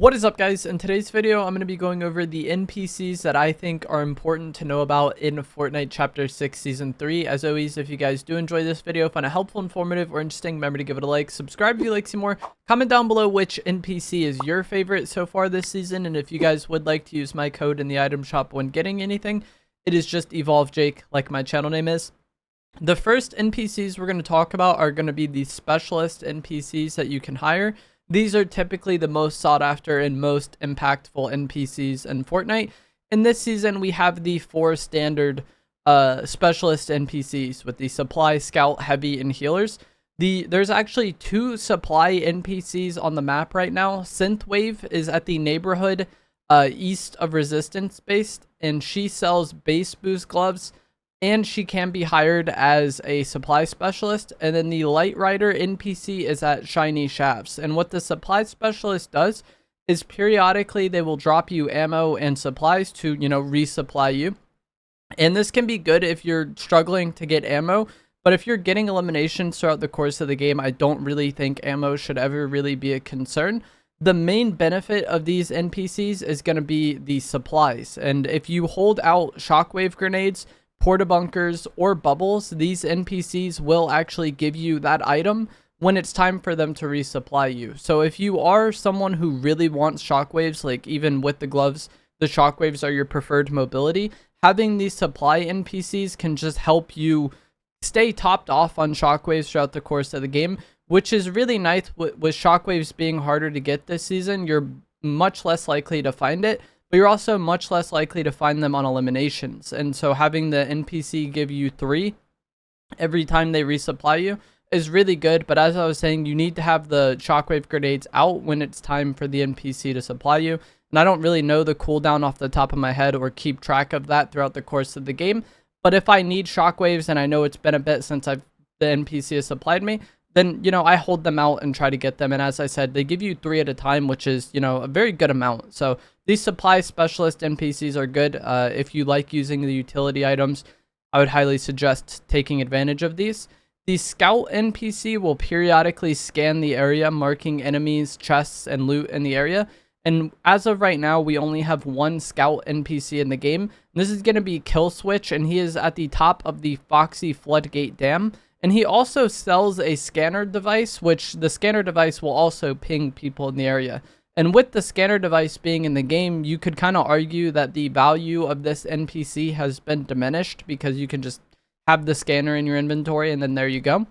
What is up, guys? In today's video, I'm going to be going over the NPCs that I think are important to know about in Fortnite Chapter 6 Season 3. As always, if you guys do enjoy this video, find it helpful, informative, or interesting, remember to give it a like, subscribe if you like to see more, comment down below which NPC is your favorite so far this season, and if you guys would like to use my code in the item shop when getting anything, it is just EvolveJake, like my channel name is. The first NPCs we're going to talk about are going to be the specialist NPCs that you can hire. These are typically the most sought after and most impactful NPCs in Fortnite. In this season, we have the 4 standard specialist NPCs with the supply, scout, heavy, and healers. There's actually 2 supply NPCs on the map right now. Synthwave is at the neighborhood east of resistance based, and she sells base boost gloves, and she can be hired as a supply specialist. And then the light rider NPC is at shiny shafts, and what the supply specialist does is periodically they will drop you ammo and supplies to resupply you. And this can be good if you're struggling to get ammo, but if you're getting eliminations throughout the course of the game, I don't really think ammo should ever really be a concern. The main benefit of these NPCs is going to be the supplies, and if you hold out shockwave grenades, porta bunkers, or bubbles, these NPCs will actually give you that item when it's time for them to resupply you. So if you are someone who really wants shockwaves, like even with the gloves, the shockwaves are your preferred mobility, having these supply NPCs can just help you stay topped off on shockwaves throughout the course of the game, which is really nice. With shockwaves being harder to get this season, you're much less likely to find it, but you're also much less likely to find them on eliminations. And so having the NPC give you 3 every time they resupply you is really good. But as I was saying, you need to have the shockwave grenades out when it's time for the NPC to supply you. And I don't really know the cooldown off the top of my head or keep track of that throughout the course of the game. But if I need shockwaves and I know it's been a bit since the NPC has supplied me, then, I hold them out and try to get them. And as I said, they give you 3 at a time, which is, a very good amount. So these supply specialist NPCs are good. If you like using the utility items, I would highly suggest taking advantage of these. The scout NPC will periodically scan the area, marking enemies, chests, and loot in the area. And as of right now, we only have 1 scout NPC in the game. This is going to be Kill Switch, and he is at the top of the Foxy Floodgate Dam. And he also sells a scanner device, which the scanner device will also ping people in the area. And with the scanner device being in the game, you could kind of argue that the value of this NPC has been diminished because you can just have the scanner in your inventory and then there you go.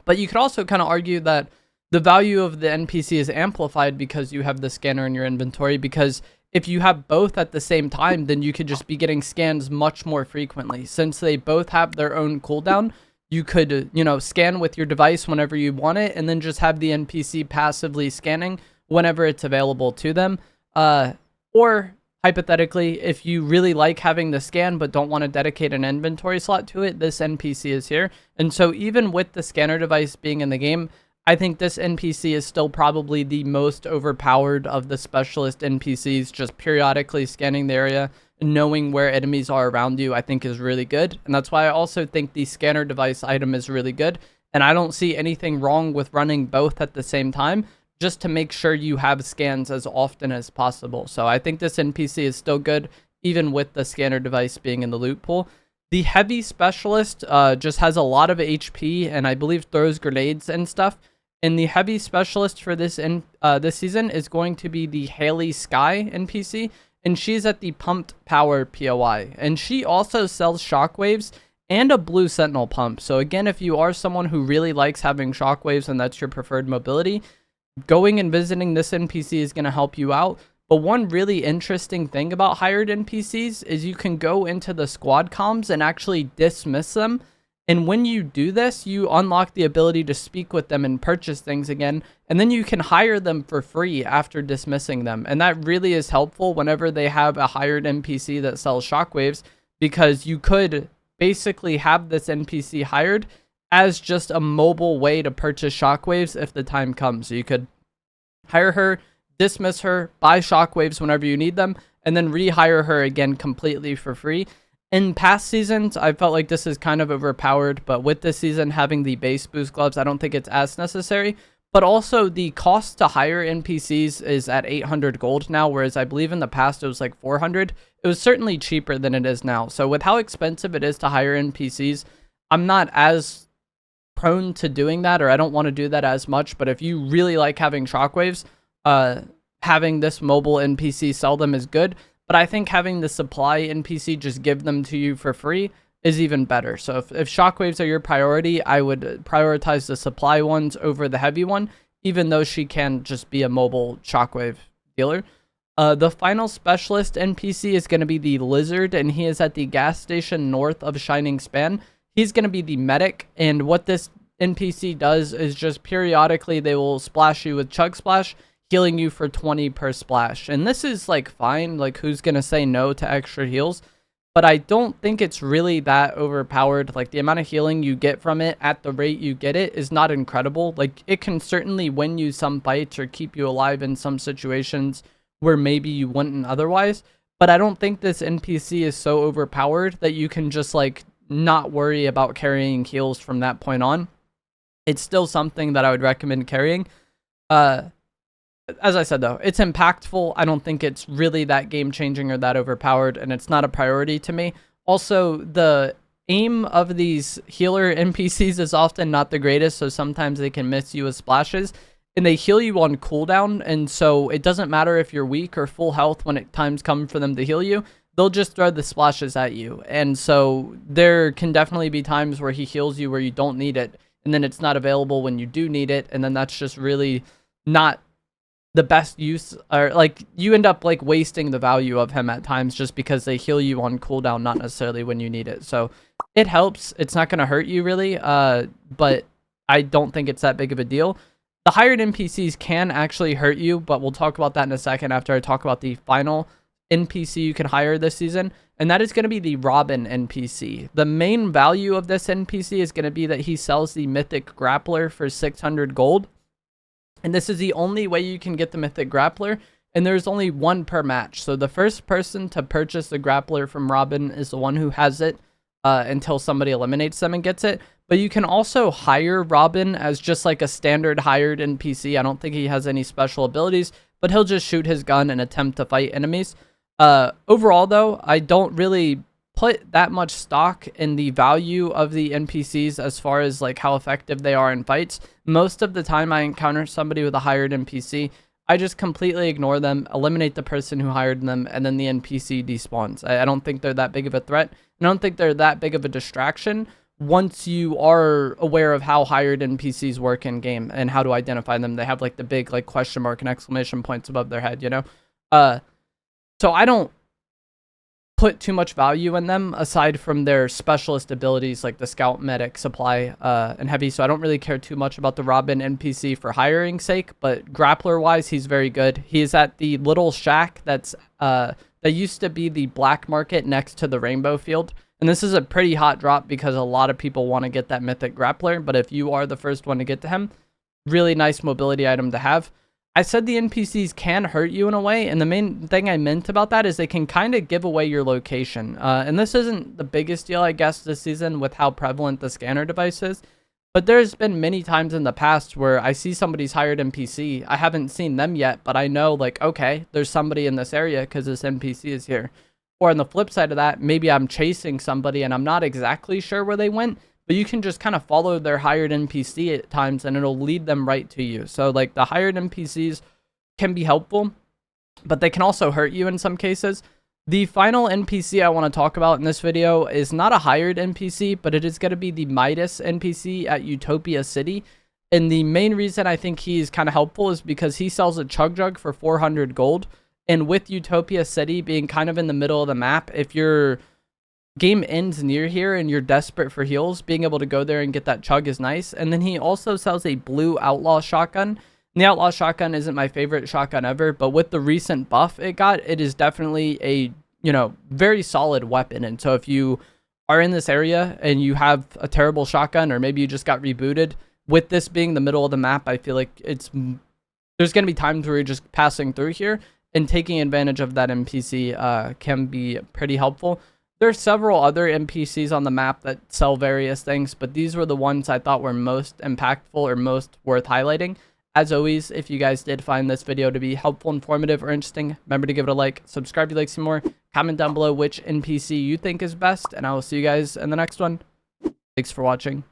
But you could also kind of argue that the value of the NPC is amplified because you have the scanner in your inventory, because if you have both at the same time, then you could just be getting scans much more frequently. Since they both have their own cooldown, you could, scan with your device whenever you want it, and then just have the NPC passively scanning whenever it's available to them. Or hypothetically, if you really like having the scan but don't want to dedicate an inventory slot to it, this NPC is here. And so even with the scanner device being in the game, I think this NPC is still probably the most overpowered of the specialist NPCs. Just periodically scanning the area, knowing where enemies are around you, I think is really good. And that's why I also think the scanner device item is really good. And I don't see anything wrong with running both at the same time, just to make sure you have scans as often as possible. So I think this NPC is still good, even with the scanner device being in the loot pool. The heavy specialist just has a lot of HP, and I believe throws grenades and stuff. And the heavy specialist for this season is going to be the Haley Sky NPC. And she's at the pumped power POI. And she also sells shockwaves and a blue sentinel pump. So again, if you are someone who really likes having shockwaves and that's your preferred mobility, going and visiting this NPC is going to help you out. But one really interesting thing about hired NPCs is you can go into the squad comms and actually dismiss them. And when you do this, you unlock the ability to speak with them and purchase things again. And then you can hire them for free after dismissing them. And that really is helpful whenever they have a hired NPC that sells shockwaves, because you could basically have this NPC hired as just a mobile way to purchase shockwaves if the time comes. So you could hire her, dismiss her, buy shockwaves whenever you need them, and then rehire her again completely for free. In past seasons, I felt like this is kind of overpowered, but with this season having the base boost gloves, I don't think it's as necessary. but also the cost to hire NPCs is at 800 gold now, whereas I believe in the past it was like 400. It was certainly cheaper than it is now. So with how expensive it is to hire NPCs, I'm not as prone to doing that, or I don't want to do that as much. But if you really like having shockwaves, having this mobile NPC sell them is good. But I think having the supply NPC just give them to you for free is even better. So if shockwaves are your priority, I would prioritize the supply ones over the heavy one, even though she can just be a mobile shockwave dealer. The final specialist NPC is going to be the Lizard, and he is at the gas station north of Shining Span. He's going to be the medic, and what this NPC does is just periodically they will splash you with Chug Splash, healing you for 20 per splash. And this is like fine, like who's going to say no to extra heals? But I don't think it's really that overpowered. Like the amount of healing you get from it at the rate you get it is not incredible. Like it can certainly win you some fights or keep you alive in some situations where maybe you wouldn't otherwise. But I don't think this NPC is so overpowered that you can just like not worry about carrying heals from that point on. It's still something that I would recommend carrying. As I said, though, it's impactful. I don't think it's really that game-changing or that overpowered, and it's not a priority to me. Also, the aim of these healer NPCs is often not the greatest, so sometimes they can miss you with splashes, and they heal you on cooldown, and so it doesn't matter if you're weak or full health when times come for them to heal you. They'll just throw the splashes at you, and so there can definitely be times where he heals you where you don't need it, and then it's not available when you do need it, and then that's just really not the best use, or like you end up like wasting the value of him at times just because they heal you on cooldown, not necessarily when you need it. So it helps. It's not going to hurt you really, but I don't think it's that big of a deal. The hired NPCs can actually hurt you, but we'll talk about that in a second after I talk about the final NPC you can hire this season, and that is going to be the Robin NPC. The main value of this NPC is going to be that he sells the Mythic Grappler for 600 gold. And this is the only way you can get the Mythic Grappler, and there's only one per match. So the first person to purchase the Grappler from Robin is the one who has it until somebody eliminates them and gets it. But you can also hire Robin as just like a standard hired NPC. I don't think he has any special abilities, but he'll just shoot his gun and attempt to fight enemies. Overall, though, I don't really put that much stock in the value of the NPCs as far as like how effective they are in fights. Most of the time I encounter somebody with a hired NPC, I just completely ignore them, eliminate the person who hired them, and then the NPC despawns. I don't think they're that big of a threat. I don't think they're that big of a distraction once you are aware of how hired NPCs work in game and how to identify them. They have like the big like question mark and exclamation points above their head, you know? So I don't put too much value in them aside from their specialist abilities like the scout, medic, supply, and heavy. So I don't really care too much about the Robin NPC for hiring sake, but grappler wise, he's very good. He is at the little shack that's that used to be the black market next to the rainbow field. And this is a pretty hot drop because a lot of people want to get that mythic grappler. But if you are the first one to get to him, really nice mobility item to have. I said the NPCs can hurt you in a way, and the main thing I meant about that is they can kind of give away your location. And this isn't the biggest deal, I guess, this season with how prevalent the scanner device is, but there's been many times in the past where I see somebody's hired NPC. I haven't seen them yet, but I know, like, okay, there's somebody in this area because this NPC is here. Or on the flip side of that, maybe I'm chasing somebody and I'm not exactly sure where they went, but you can just kind of follow their hired NPC at times and it'll lead them right to you. So like the hired NPCs can be helpful, but they can also hurt you in some cases. The final NPC I want to talk about in this video is not a hired NPC, but it is going to be the Midas NPC at Utopia City. And the main reason I think he's kind of helpful is because he sells a chug jug for 400 gold. And with Utopia City being kind of in the middle of the map, if your game ends near here and you're desperate for heals, being able to go there and get that chug is nice. And then he also sells a blue outlaw shotgun. And the outlaw shotgun isn't my favorite shotgun ever, but with the recent buff it got, it is definitely a, you know, very solid weapon. And so if you are in this area and you have a terrible shotgun, or maybe you just got rebooted, with this being the middle of the map, I feel like there's going to be times where you're just passing through here, and taking advantage of that NPC can be pretty helpful. There are several other NPCs on the map that sell various things, but these were the ones I thought were most impactful or most worth highlighting. As always, if you guys did find this video to be helpful, informative, or interesting, remember to give it a like, subscribe if you like some more, comment down below which NPC you think is best, and I will see you guys in the next one. Thanks for watching.